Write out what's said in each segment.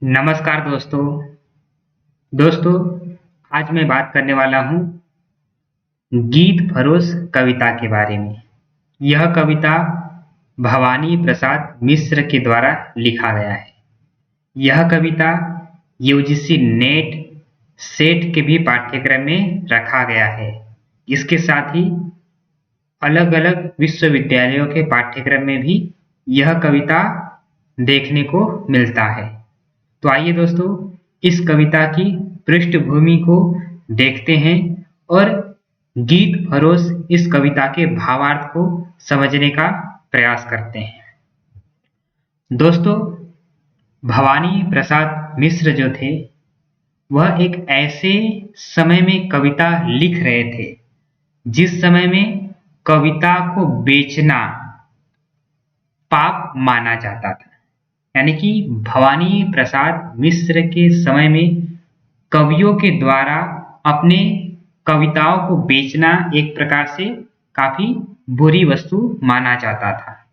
नमस्कार दोस्तों। दोस्तों, आज मैं बात करने वाला हूँ गीत फरोश कविता के बारे में। यह कविता भवानी प्रसाद मिश्र के द्वारा लिखा गया है। यह कविता यूजीसी नेट सेट के भी पाठ्यक्रम में रखा गया है। इसके साथ ही अलग-अलग विश्वविद्यालयों के पाठ्यक्रम में भी यह कविता देखने को मिलता है। तो आइए दोस्तों, इस कविता की पृष्ठभूमि को देखते हैं और गीत फरोश इस कविता के भावार्थ को समझने का प्रयास करते हैं। दोस्तों, भवानी प्रसाद मिश्र जो थे, वह एक ऐसे समय में कविता लिख रहे थे जिस समय में कविता को बेचना पाप माना जाता था। यानी कि भवानी प्रसाद मिश्र के समय में कवियों के द्वारा अपने कविताओं को बेचना एक प्रकार से काफी बुरी वस्तु माना जाता था।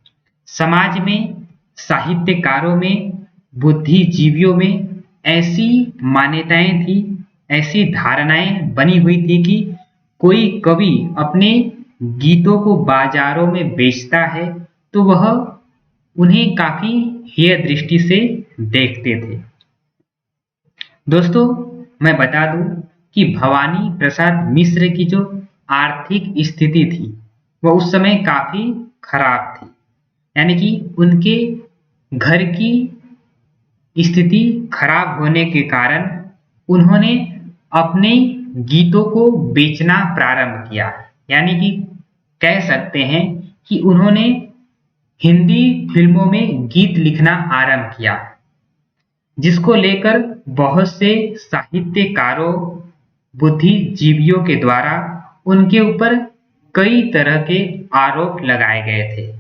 समाज में, साहित्यकारों में, बुद्धिजीवियों में ऐसी मान्यताएं थी, ऐसी धारणाएं बनी हुई थी कि कोई कवि अपने गीतों को बाजारों में बेचता है तो वह उन्हें काफी हेय दृष्टि से देखते थे। दोस्तों, मैं बता दूं कि भवानी प्रसाद मिश्र की जो आर्थिक स्थिति थी वह उस समय काफी खराब थी। यानी कि उनके घर की स्थिति खराब होने के कारण उन्होंने अपने गीतों को बेचना प्रारंभ किया। यानी कि कह सकते हैं कि उन्होंने हिंदी फिल्मों में गीत लिखना आरंभ किया, जिसको लेकर बहुत से साहित्यकारों, बुद्धिजीवियों के द्वारा उनके ऊपर कई तरह के आरोप लगाए गए थे।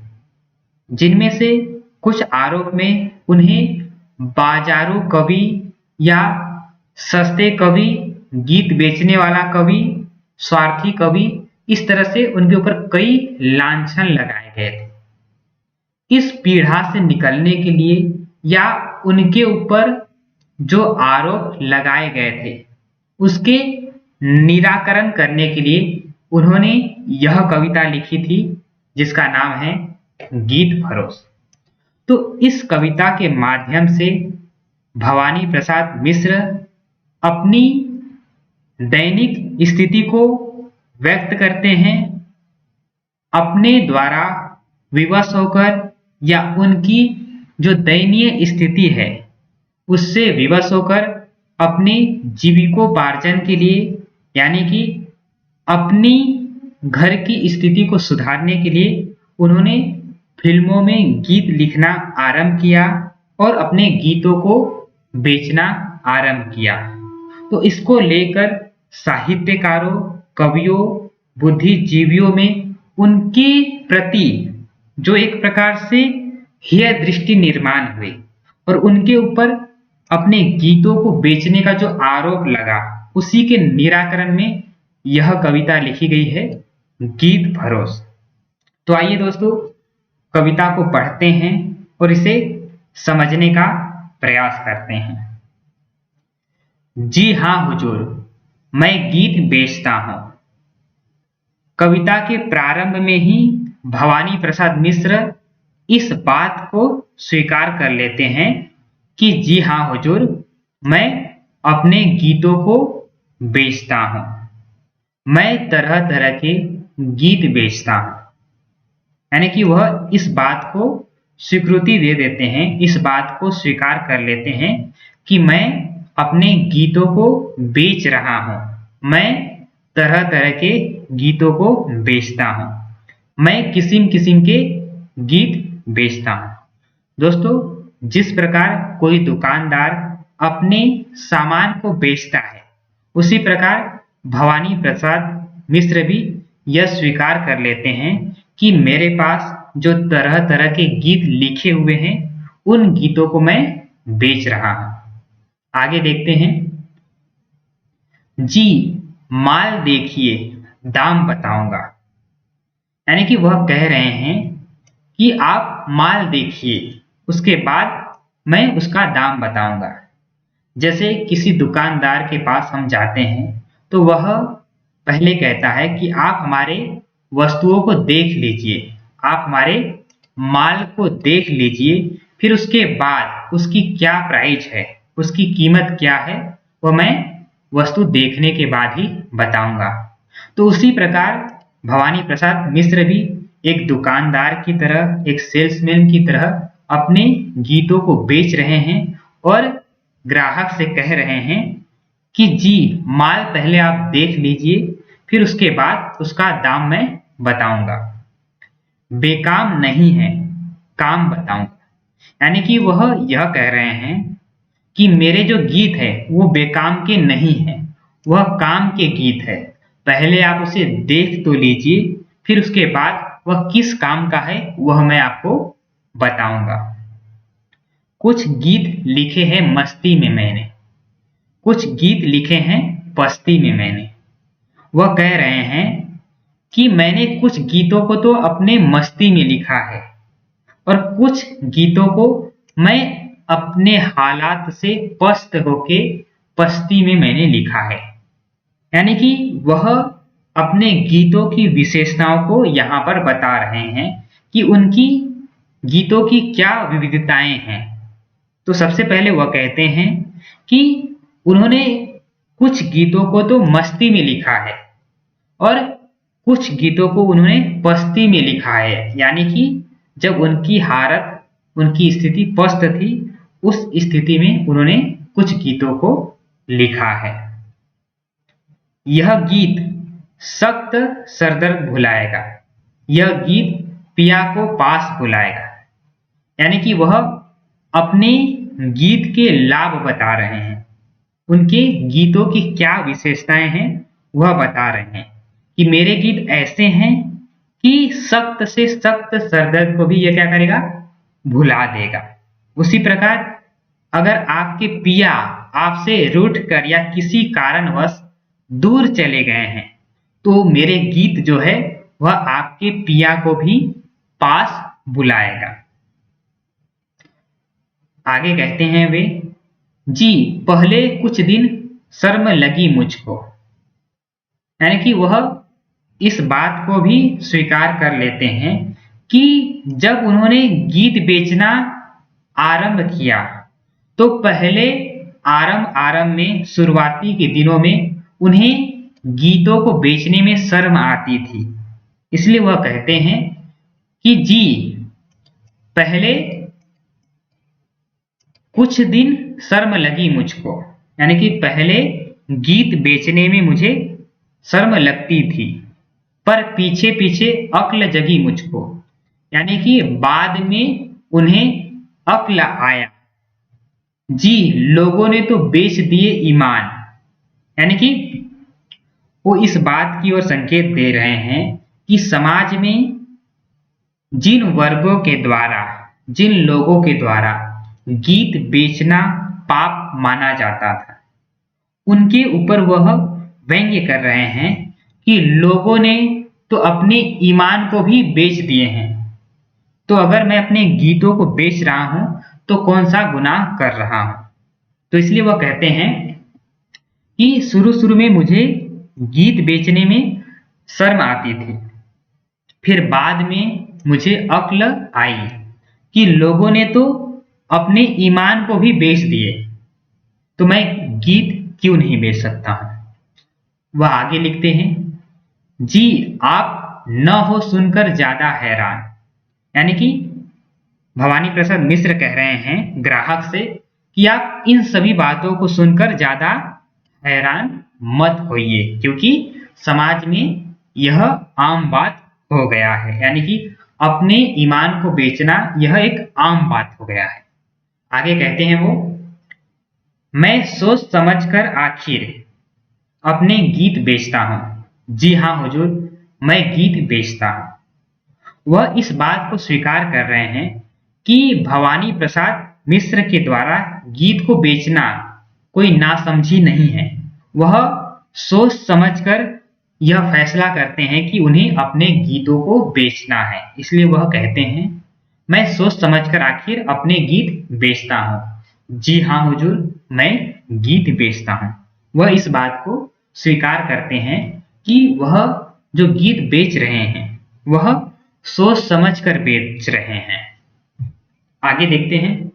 जिनमें से कुछ आरोप में उन्हें बाजारू कवि या सस्ते कवि, गीत बेचने वाला कवि, स्वार्थी कवि, इस तरह से उनके ऊपर कई लांछन लगाए गए थे। इस पीड़ा से निकलने के लिए या उनके ऊपर जो आरोप लगाए गए थे उसके निराकरण करने के लिए उन्होंने यह कविता लिखी थी जिसका नाम है गीत फरोश। तो इस कविता के माध्यम से भवानी प्रसाद मिश्र अपनी दैनिक स्थिति को व्यक्त करते हैं। अपने द्वारा विवश होकर या उनकी जो दयनीय स्थिति है उससे विवश होकर अपने जीविकोपार्जन के लिए, यानी कि अपनी घर की स्थिति को सुधारने के लिए उन्होंने फिल्मों में गीत लिखना आरंभ किया और अपने गीतों को बेचना आरंभ किया। तो इसको लेकर साहित्यकारों, कवियों, बुद्धिजीवियों में उनके प्रति जो एक प्रकार से हेय दृष्टि निर्माण हुई और उनके ऊपर अपने गीतों को बेचने का जो आरोप लगा, उसी के निराकरण में यह कविता लिखी गई है, गीत फरोश। तो आइए दोस्तों, कविता को पढ़ते हैं और इसे समझने का प्रयास करते हैं। जी हाँ हुजूर, मैं गीत बेचता हूं। कविता के प्रारंभ में ही भवानी प्रसाद मिश्र इस बात को स्वीकार कर लेते हैं कि जी हाँ हुजूर, मैं अपने गीतों को बेचता हूं। मैं तरह तरह के गीत बेचता हूं। यानी कि वह इस बात को स्वीकृति दे देते हैं, इस बात को स्वीकार कर लेते हैं कि मैं अपने गीतों को बेच रहा हूं। मैं तरह तरह के गीतों को बेचता हूं। मैं किस्म किस्म के गीत बेचता हूं। दोस्तों, जिस प्रकार कोई दुकानदार अपने सामान को बेचता है, उसी प्रकार भवानी प्रसाद मिश्र भी यह स्वीकार कर लेते हैं कि मेरे पास जो तरह तरह के गीत लिखे हुए हैं उन गीतों को मैं बेच रहा हूं। आगे देखते हैं। जी, माल देखिए, दाम बताऊंगा। यानी कि वह कह रहे हैं कि आप माल देखिए, उसके बाद मैं उसका दाम बताऊंगा। जैसे किसी दुकानदार के पास हम जाते हैं तो वह पहले कहता है कि आप हमारे वस्तुओं को देख लीजिए, आप हमारे माल को देख लीजिए, फिर उसके बाद उसकी क्या प्राइस है, उसकी कीमत क्या है, वह मैं वस्तु देखने के बाद ही बताऊंगा। तो उसी प्रकार भवानी प्रसाद मिश्र भी एक दुकानदार की तरह, एक सेल्समैन की तरह अपने गीतों को बेच रहे हैं और ग्राहक से कह रहे हैं कि जी माल पहले आप देख लीजिए, फिर उसके बाद उसका दाम मैं बताऊंगा। बेकाम नहीं है, काम बताऊंगा। यानी कि वह यह कह रहे हैं कि मेरे जो गीत है वो बेकाम के नहीं है, वह काम के गीत है। पहले आप उसे देख तो लीजिए, फिर उसके बाद वह किस काम का है वह मैं आपको बताऊंगा। कुछ गीत लिखे हैं मस्ती में मैंने, कुछ गीत लिखे हैं पस्ती में मैंने। वह कह रहे हैं कि मैंने कुछ गीतों को तो अपने मस्ती में लिखा है और कुछ गीतों को मैं अपने हालात से पस्त होके पस्ती में मैंने लिखा है। यानी कि वह अपने गीतों की विशेषताओं को यहाँ पर बता रहे हैं कि उनकी गीतों की क्या विविधताएं हैं। तो सबसे पहले वह कहते हैं कि उन्होंने कुछ गीतों को तो मस्ती में लिखा है और कुछ गीतों को उन्होंने पस्ती में लिखा है। यानी कि जब उनकी हालत, उनकी स्थिति पस्त थी, उस स्थिति में उन्होंने कुछ गीतों को लिखा है। यह गीत सख्त सरदर्द भुलाएगा, यह गीत पिया को पास बुलाएगा। यानी कि वह अपने गीत के लाभ बता रहे हैं, उनके गीतों की क्या विशेषताएं हैं वह बता रहे हैं कि मेरे गीत ऐसे हैं कि सख्त से सख्त सरदर्द को भी यह क्या करेगा, भुला देगा। उसी प्रकार अगर आपके पिया आपसे रूठ कर या किसी कारणवश दूर चले गए हैं तो मेरे गीत जो है वह आपके पिया को भी पास बुलाएगा। आगे कहते हैं वे, जी पहले कुछ दिन शर्म लगी मुझको। यानी कि वह इस बात को भी स्वीकार कर लेते हैं कि जब उन्होंने गीत बेचना आरंभ किया तो पहले आरंभ में शुरुआती के दिनों में उन्हें गीतों को बेचने में शर्म आती थी। इसलिए वह कहते हैं कि जी पहले कुछ दिन शर्म लगी मुझको। यानी कि पहले गीत बेचने में मुझे शर्म लगती थी, पर पीछे पीछे अक्ल जगी मुझको। यानी कि बाद में उन्हें अक्ल आया। जी लोगों ने तो बेच दिए ईमान। यानी कि वो इस बात की ओर संकेत दे रहे हैं कि समाज में जिन वर्गों के द्वारा, जिन लोगों के द्वारा गीत बेचना पाप माना जाता था, उनके ऊपर वह व्यंग्य कर रहे हैं कि लोगों ने तो अपने ईमान को भी बेच दिए हैं, तो अगर मैं अपने गीतों को बेच रहा हूं तो कौन सा गुनाह कर रहा हूं। तो इसलिए वह कहते हैं कि शुरू शुरू में मुझे गीत बेचने में शर्म आती थी, फिर बाद में मुझे अक्ल आई कि लोगों ने तो अपने ईमान को भी बेच दिए, तो मैं गीत क्यों नहीं बेच सकता हूं। वह आगे लिखते हैं, जी आप न हो सुनकर ज्यादा हैरान। यानी कि भवानी प्रसाद मिश्र कह रहे हैं ग्राहक से कि आप इन सभी बातों को सुनकर ज्यादा हैरान मत होइए, क्योंकि समाज में यह आम बात हो गया है। यानी कि अपने ईमान को बेचना यह एक आम बात हो गया है। आगे कहते हैं वो, मैं सोच समझकर आखिर अपने गीत बेचता हूं। जी हां हुजूर, मैं गीत बेचता हूं। वह इस बात को स्वीकार कर रहे हैं कि भवानी प्रसाद मिश्र के द्वारा गीत को बेचना कोई नासमझी नहीं है। वह सोच समझकर यह फैसला करते हैं कि उन्हें अपने गीतों को बेचना है। इसलिए वह कहते हैं, मैं सोच समझकर आखिर अपने गीत बेचता हूं। जी हाँ हुजूर, मैं गीत बेचता हूँ। वह इस बात को स्वीकार करते हैं कि वह जो गीत बेच रहे हैं, वह सोच समझ कर बेच रहे हैं। आगे देखते हैं।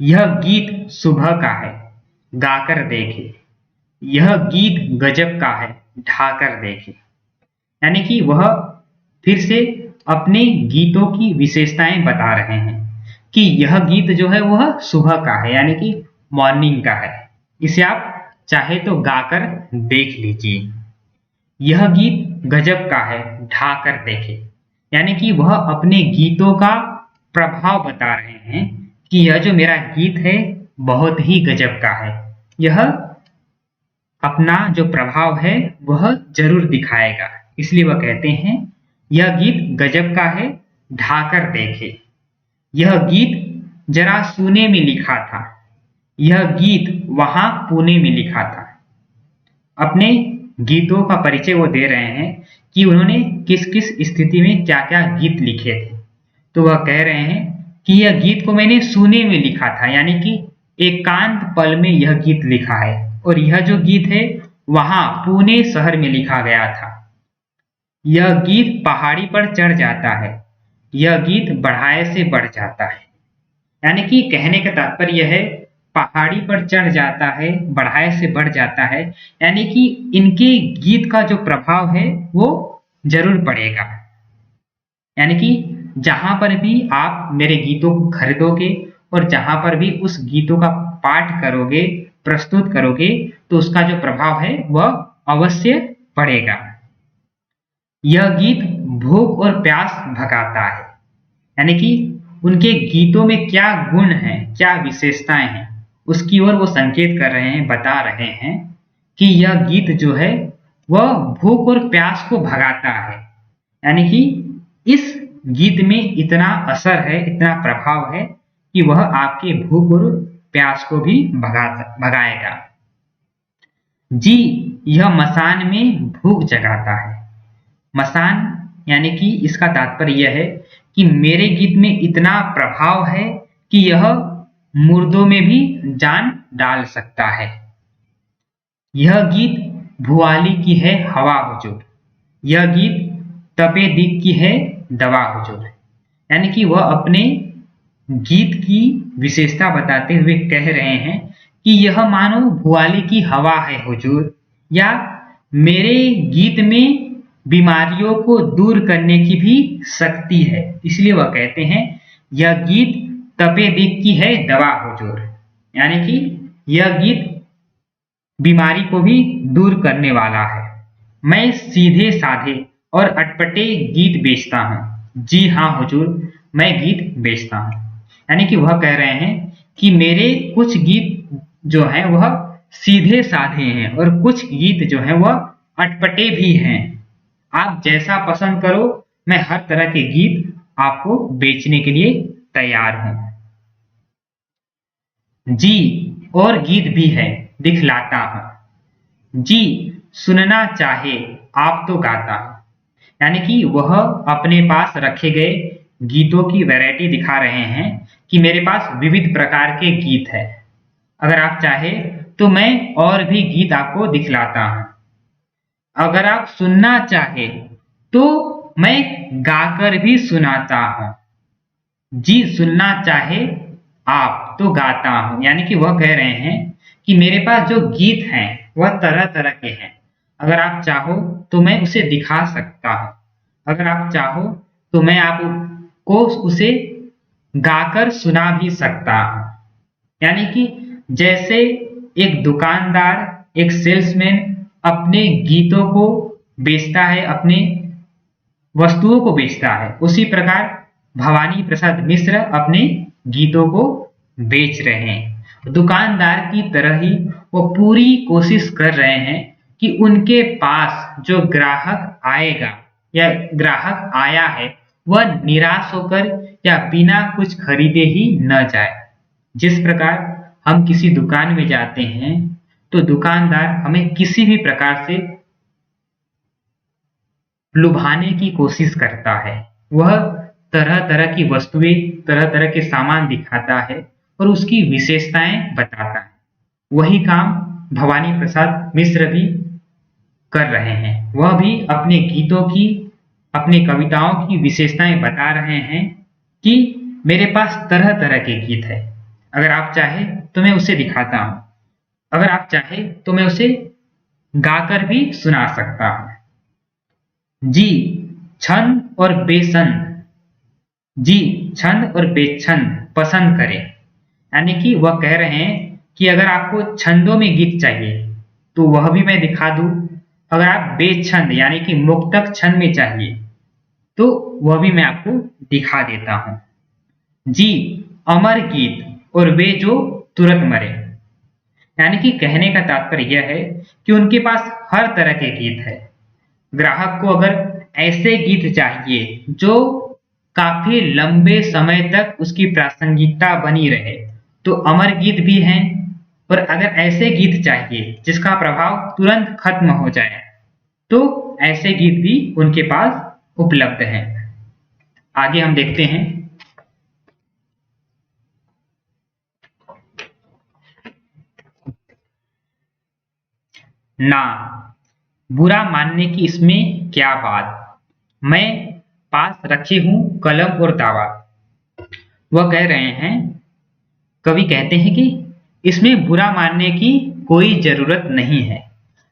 यह गीत सुबह का है, गाकर देखे। यह गीत गजब का है, ढाकर देखे। यानी कि वह फिर से अपने गीतों की विशेषताएं बता रहे हैं कि यह गीत जो है वह सुबह का है, यानी कि मॉर्निंग का है। इसे आप चाहे तो गाकर देख लीजिए। यह गीत गजब का है, ढाकर देखे। यानी कि वह अपने गीतों का प्रभाव बता रहे हैं कि यह जो मेरा गीत है बहुत ही गजब का है। यह अपना जो प्रभाव है वह जरूर दिखाएगा। इसलिए वह कहते हैं यह गीत गजब का है, ढाकर देखे। यह गीत जरा सुने में लिखा था। यह गीत वहां पुणे में लिखा था। अपने गीतों का परिचय वो दे रहे हैं कि उन्होंने किस किस स्थिति में क्या क्या गीत लिखे थे। तो वह कह रहे हैं कि यह गीत को मैंने सुने में लिखा था, यानी कि एकांत पल में यह गीत लिखा है। और यह जो गीत है वहां पुणे शहर में लिखा गया था। यह गीत पहाड़ी पर चढ़ जाता है। यह गीत बढ़ाए से बढ़ जाता है। यानी कि कहने का तात्पर्य है पहाड़ी पर चढ़ जाता है, बढ़ाए से बढ़ जाता है। यानी कि इनके गीत का जो प्रभाव है वो जरूर पड़ेगा। यानी कि जहां पर भी आप मेरे गीतों को खरीदोगे और जहां पर भी उस गीतों का पाठ करोगे, प्रस्तुत करोगे, तो उसका जो प्रभाव है वह अवश्य पड़ेगा। यह गीत भूख और प्यास भगाता है। यानी कि उनके गीतों में क्या गुण हैं, क्या विशेषताएं हैं, उसकी ओर वो संकेत कर रहे हैं, बता रहे हैं कि यह गीत जो है वह भूख और प्यास को भगाता है। यानी कि इस गीत में इतना असर है, इतना प्रभाव है कि वह आपके भूख और प्यास को भी भगाएगा। जी, यह मसान में भूख जगाता है। मसान यानी कि इसका तात्पर्य यह है कि मेरे गीत में इतना प्रभाव है कि यह मुर्दों में भी जान डाल सकता है। यह गीत भुआली की है हवा हुजूर। यह गीत तपे दिक की है दवा हुजूर। यानी कि वह अपने गीत की विशेषता बताते हुए कह रहे हैं कि यह मानो भुआली की हवा है हुजूर, या मेरे गीत में बीमारियों को दूर करने की भी शक्ति है। इसलिए वह कहते हैं यह गीत तपे दिक की है दवा हुजूर। यानी कि यह गीत बीमारी को भी दूर करने वाला है। मैं सीधे साधे और अटपटे गीत बेचता हूँ। जी हाँ हुजूर, मैं गीत बेचता हूँ। यानी कि वह कह रहे हैं कि मेरे कुछ गीत जो हैं वह सीधे साधे हैं और कुछ गीत जो हैं वह अटपटे भी हैं। आप जैसा पसंद करो, मैं हर तरह के गीत आपको बेचने के लिए तैयार हूं। जी, और गीत भी है, दिखलाता हूं। जी, सुनना चाहे आप तो गाता हूं। यानी कि वह अपने पास रखे गए गीतों की वैरायटी दिखा रहे हैं कि मेरे पास विविध प्रकार के गीत है। अगर आप चाहे तो मैं और भी गीत आपको दिखलाता हूं। अगर आप सुनना चाहे तो मैं गाकर भी सुनाता हूं। जी, सुनना चाहे आप तो गाता हूं। यानी कि वह कह रहे हैं कि मेरे पास जो गीत हैं वह तरह तरह के हैं। अगर आप चाहो तो मैं उसे दिखा सकता हूं। अगर आप चाहो तो मैं आपको उसे गाकर सुना भी सकता हूं। यानी कि जैसे एक दुकानदार, एक सेल्समैन अपने गीतों को बेचता है, अपने वस्तुओं को बेचता है, उसी प्रकार भवानी प्रसाद मिश्र अपने गीतों को बेच रहे हैं। दुकानदार की तरह ही वो पूरी कोशिश कर रहे हैं कि उनके पास जो ग्राहक आएगा या ग्राहक आया है वह निराश होकर या बिना कुछ खरीदे ही न जाए। जिस प्रकार हम किसी दुकान में जाते हैं तो दुकानदार हमें किसी भी प्रकार से लुभाने की कोशिश करता है। वह तरह तरह की वस्तुएं, तरह तरह के सामान दिखाता है और उसकी विशेषताएं बताता है। वही काम भवानी प्रसाद मिश्र भी कर रहे हैं। वह भी अपने गीतों की, अपनी कविताओं की विशेषताएं बता रहे हैं कि मेरे पास तरह तरह के गीत है। अगर आप चाहे तो मैं उसे दिखाता हूं, अगर आप चाहे तो मैं उसे गाकर भी सुना सकता हूं। जी छंद और बेछंद, जी छंद और बेछंद पसंद करें। यानी कि वह कह रहे हैं कि अगर आपको छंदों में गीत चाहिए तो वह भी मैं दिखा दूं, अगर आप बेछंद यानी कि मुक्तक छंद में चाहिए तो वह भी मैं आपको दिखा देता हूं। जी अमर गीत और वे जो तुरंत मरे। यानी कि कहने का तात्पर्य यह है कि उनके पास हर तरह के गीत है। ग्राहक को अगर ऐसे गीत चाहिए जो काफी लंबे समय तक उसकी प्रासंगिकता बनी रहे तो अमर गीत भी हैं, और अगर ऐसे गीत चाहिए जिसका प्रभाव तुरंत खत्म हो जाए तो ऐसे गीत भी उनके पास उपलब्ध हैं। आगे हम देखते हैं। ना बुरा मानने की इसमें क्या बात, मैं पास रखे हूं कलम और दावा। वह कह रहे हैं, कवि कहते हैं कि इसमें बुरा मानने की कोई जरूरत नहीं है।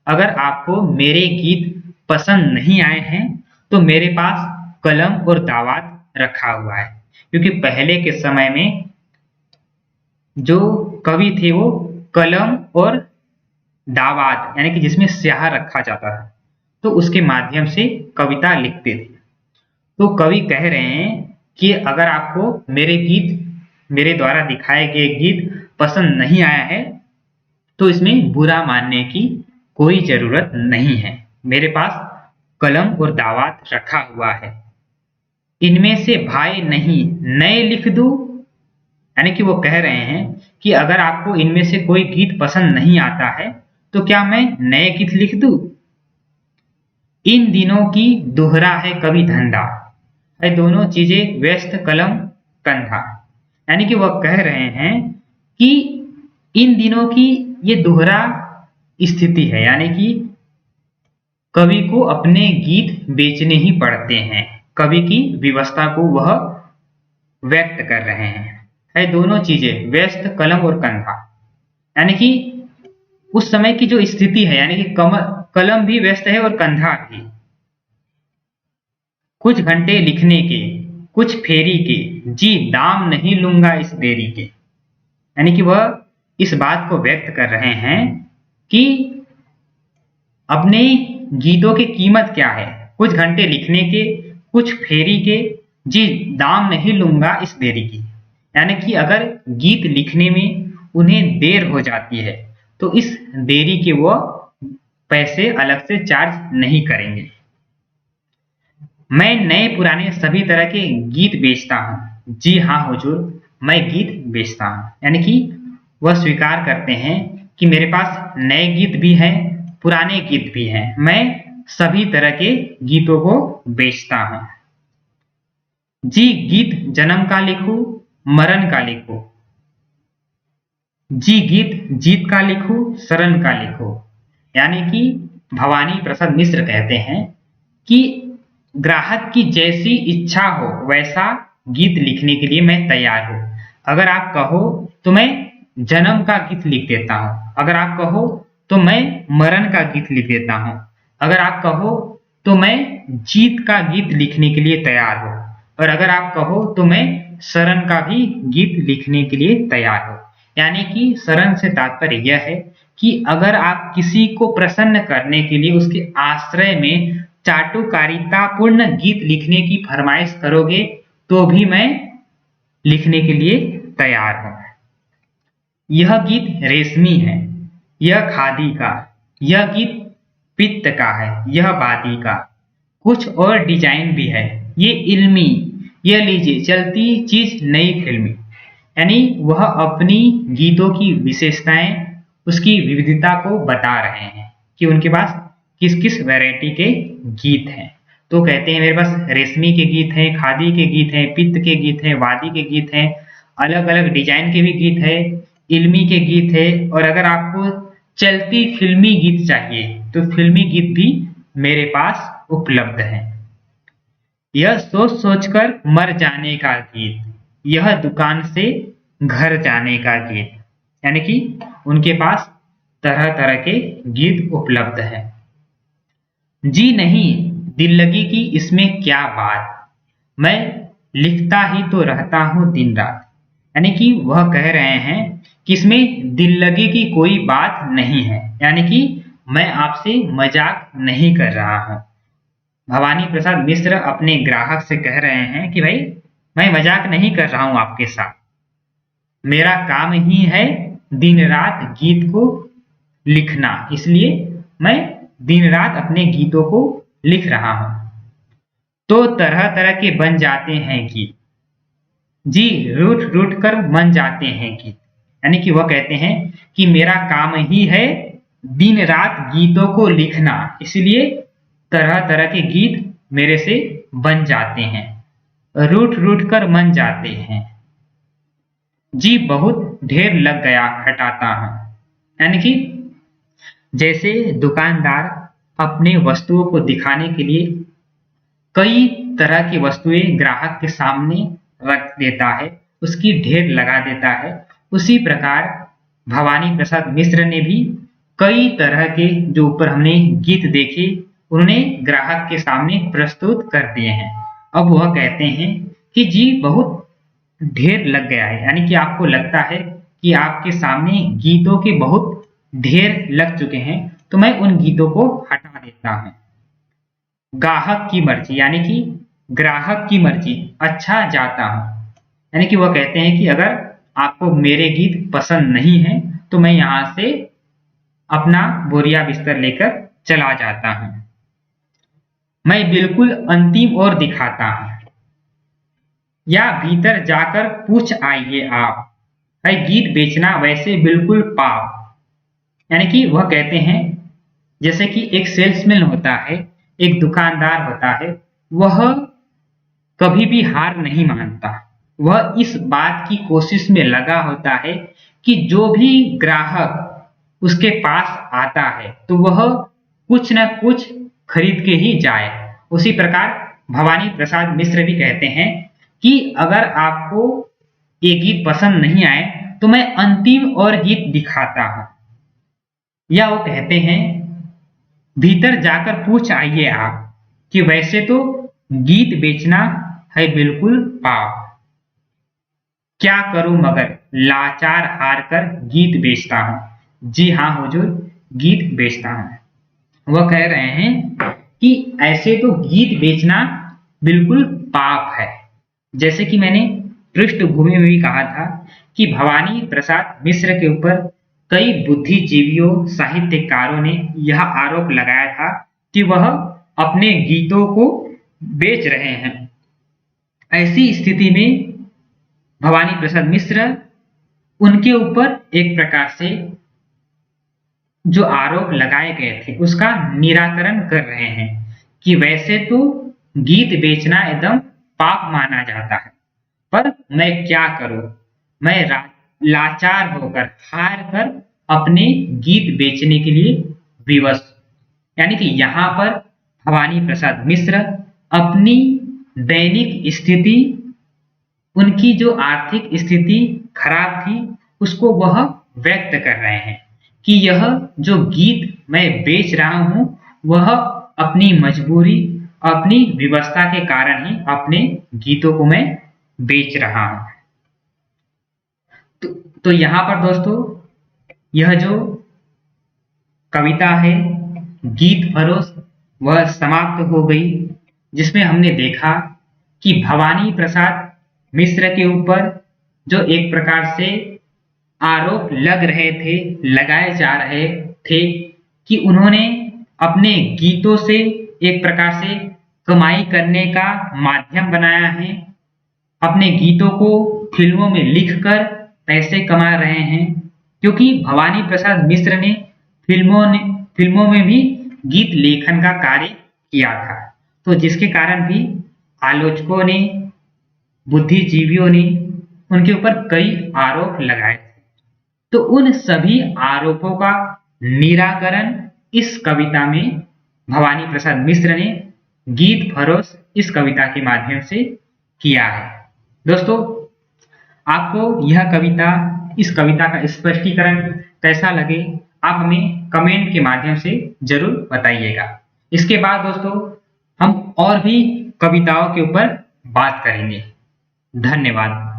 अगर आपको मेरे गीत पसंद नहीं आए हैं तो मेरे पास कलम और दावात रखा हुआ है। क्योंकि पहले के समय में जो कवि थे वो कलम और दावात यानी कि जिसमें स्याह रखा जाता था तो उसके माध्यम से कविता लिखते थे। तो कवि कह रहे हैं कि अगर आपको मेरे गीत, मेरे द्वारा दिखाए गए गीत पसंद नहीं आया है तो इसमें बुरा मानने की कोई जरूरत नहीं है। मेरे पास कलम और दावात रखा हुआ है। इनमें से भाई नहीं नए लिख दूं। यानी कि वो कह रहे हैं कि अगर आपको इनमें से कोई गीत पसंद नहीं आता है तो क्या मैं नए गीत लिख दूं। इन दिनों की दोहरा है कवि धंधा, है दोनों चीजें व्यस्त कलम कंधा। यानी कि वह कह रहे हैं कि इन दिनों की ये दोहरा स्थिति है, यानी कि कवि को अपने गीत बेचने ही पड़ते हैं। कवि की विवशता को वह व्यक्त कर रहे हैं। है दोनों चीजें व्यस्त कलम और कंधा, यानी कि उस समय की जो स्थिति है, यानी कि कलम भी व्यस्त है और कंधा भी। कुछ घंटे लिखने के कुछ फेरी के, जी दाम नहीं लूंगा इस देरी के। यानी कि वह इस बात को व्यक्त कर रहे हैं कि अपने गीतों की कीमत क्या है। कुछ घंटे लिखने के कुछ फेरी के, जी दाम नहीं लूंगा इस देरी की। यानी कि अगर गीत लिखने में उन्हें देर हो जाती है तो इस देरी के वो पैसे अलग से चार्ज नहीं करेंगे। मैं नए पुराने सभी तरह के गीत बेचता हूं। जी हाँ हुजूर, मैं गीत बेचता हूं। यानी कि वह स्वीकार करते हैं कि मेरे पास नए गीत भी हैं, पुराने गीत भी हैं। मैं सभी तरह के गीतों को बेचता हूं। जी गीत जन्म का लिखूं मरण का लिखूं, जी गीत जीत का लिखूं शरण का लिखूं। यानी कि भवानी प्रसाद मिश्र कहते हैं कि ग्राहक की जैसी इच्छा हो वैसा गीत लिखने के लिए मैं तैयार हूं। अगर आप कहो तो मैं जन्म का गीत लिख देता हूं, अगर आप कहो तो मैं मरण का गीत लिख देता हूं, अगर आप कहो तो मैं जीत का गीत लिखने के लिए तैयार हूं, और अगर आप कहो तो मैं शरण का भी गीत लिखने के लिए तैयार हूं। यानी कि शरण से तात्पर्य यह है कि अगर आप किसी को प्रसन्न करने के लिए उसके आश्रय में चाटुकारितापूर्ण गीत लिखने की फरमाइश करोगे तो भी मैं लिखने के लिए तैयार हूं। यह गीत रेशमी है, यह खादी का, यह गीत पित्त का है, यह बादी का, कुछ और डिजाइन भी है, ये इल्मी, यह लीजिए चलती चीज नई फिल्मी। यानी वह अपनी गीतों की विशेषताएं, उसकी विविधता को बता रहे हैं कि उनके पास किस किस वैरायटी के गीत हैं। तो कहते हैं मेरे पास रेशमी के गीत हैं, खादी के गीत हैं, पित्त के गीत हैं, वादी के गीत हैं, अलग अलग डिजाइन के भी गीत है, इल्मी के गीत है, और अगर आपको चलती फिल्मी गीत चाहिए तो फिल्मी गीत भी मेरे पास उपलब्ध है। यह सोच सोचकर मर जाने का गीत, यह दुकान से घर जाने का गीत, यानी कि उनके पास तरह तरह के गीत उपलब्ध है। जी नहीं दिल लगी की इसमें क्या बात, मैं लिखता ही तो रहता हूं दिन रात, यानी कि वह कह रहे हैं कि इसमें दिल लगी की कोई बात नहीं है, यानी कि मैं आपसे मजाक नहीं कर रहा हूं। भवानी प्रसाद मिश्र अपने ग्राहक से कह रहे हैं कि भाई मैं मजाक नहीं कर रहा हूं आपके साथ, मेरा काम ही है दिन रात गीत को लिखना, इसलिए मैं दिन रात अपने गीतों को लिख रहा हूं। तो तरह तरह के बन जाते हैं गीत, जी रूठ रूठ कर मन जाते हैं गीत, यानी कि वह कहते हैं कि मेरा काम ही है दिन रात गीतों को लिखना, इसलिए तरह तरह के गीत मेरे से बन जाते हैं, रूठ रूठ कर मन जाते हैं, जी बहुत ढेर लग गया हटाता हूं, यानी कि जैसे दुकानदार अपने वस्तुओं को दिखाने के लिए कई तरह की वस्तुएं ग्राहक के सामने रख देता है, उसकी ढेर लगा देता है, उसी प्रकार भवानी प्रसाद मिश्र ने भी कई तरह के जो ऊपर हमने गीत देखे उन्होंने ग्राहक के सामने प्रस्तुत कर दिए हैं। अब वह कहते हैं कि जी बहुत ढेर लग गया है, यानी कि आपको लगता है कि आपके सामने गीतों के बहुत ढेर लग चुके हैं, तो मैं उन गीतों को हटा देता हूं। गाहक की मर्जी, यानी कि ग्राहक की मर्जी अच्छा जाता हूं, यानी कि वह कहते हैं कि अगर आपको मेरे गीत पसंद नहीं है तो मैं यहां से अपना बोरिया बिस्तर लेकर चला जाता हूं। मैं बिल्कुल अंतिम ओर दिखाता हूं, या भीतर जाकर पूछ आइए आप, है गीत बेचना वैसे बिल्कुल पाप, यानी कि वह कहते हैं जैसे कि एक सेल्समैन होता है, एक दुकानदार होता है, वह कभी भी हार नहीं मानता, वह इस बात की कोशिश में लगा होता है कि जो भी ग्राहक उसके पास आता है तो वह कुछ न कुछ खरीद के ही जाए। उसी प्रकार भवानी प्रसाद मिश्र भी कहते हैं कि अगर आपको ये गीत पसंद नहीं आए तो मैं अंतिम और गीत दिखाता हूं, या वो कहते हैं भीतर जाकर पूछ आइए आप कि वैसे तो गीत बेचना है बिल्कुल पाप, क्या करूं मगर लाचार हार कर गीत बेचता हूं, जी हां हुजूर गीत बेचता हूं। वह कह रहे हैं कि ऐसे तो गीत बेचना बिल्कुल पाप है। जैसे कि मैंने पृष्ठभूमि में भी कहा था कि भवानी प्रसाद मिश्र के ऊपर कई बुद्धिजीवियों साहित्यकारों ने यह आरोप लगाया था कि वह अपने गीतों को बेच रहे हैं। ऐसी स्थिति में भवानी प्रसाद मिश्र उनके ऊपर एक प्रकार से जो आरोप लगाए गए थे उसका निराकरण कर रहे हैं कि वैसे तो गीत बेचना एकदम पाप माना जाता है, पर मैं क्या करूं, मैं लाचार होकर हार कर अपने गीत बेचने के लिए विवश, यानी कि यहां पर भवानी प्रसाद मिश्र अपनी दैनिक स्थिति, उनकी जो आर्थिक स्थिति खराब थी उसको वह व्यक्त कर रहे हैं कि यह जो गीत मैं बेच रहा हूं वह अपनी मजबूरी, अपनी विवशता के कारण ही अपने गीतों को मैं बेच रहा हूं। तो यहां पर दोस्तों यह जो कविता है गीत फरोश वह समाप्त हो गई, जिसमें हमने देखा कि भवानी प्रसाद मिश्र के ऊपर जो एक प्रकार से आरोप लग रहे थे, लगाए जा रहे थे कि उन्होंने अपने गीतों से एक प्रकार से कमाई करने का माध्यम बनाया है, अपने गीतों को फिल्मों में लिखकर पैसे कमा रहे हैं, क्योंकि भवानी प्रसाद मिश्र ने फिल्मों में भी गीत लेखन का कार्य किया था। तो जिसके कारण भी आलोचकों ने, बुद्धिजीवियों ने उनके ऊपर कई आरोप लगाए थे। तो उन सभी आरोपों का निराकरण इस कविता में भवानी प्रसाद मिश्र ने गीत फरोश इस कविता के माध्यम से किया है। दोस्तों, आपको यह कविता, इस कविता का स्पष्टीकरण कैसा लगे, आप हमें कमेंट के माध्यम से जरूर बताइएगा। इसके बाद दोस्तों हम और भी कविताओं के ऊपर बात करेंगे। धन्यवाद।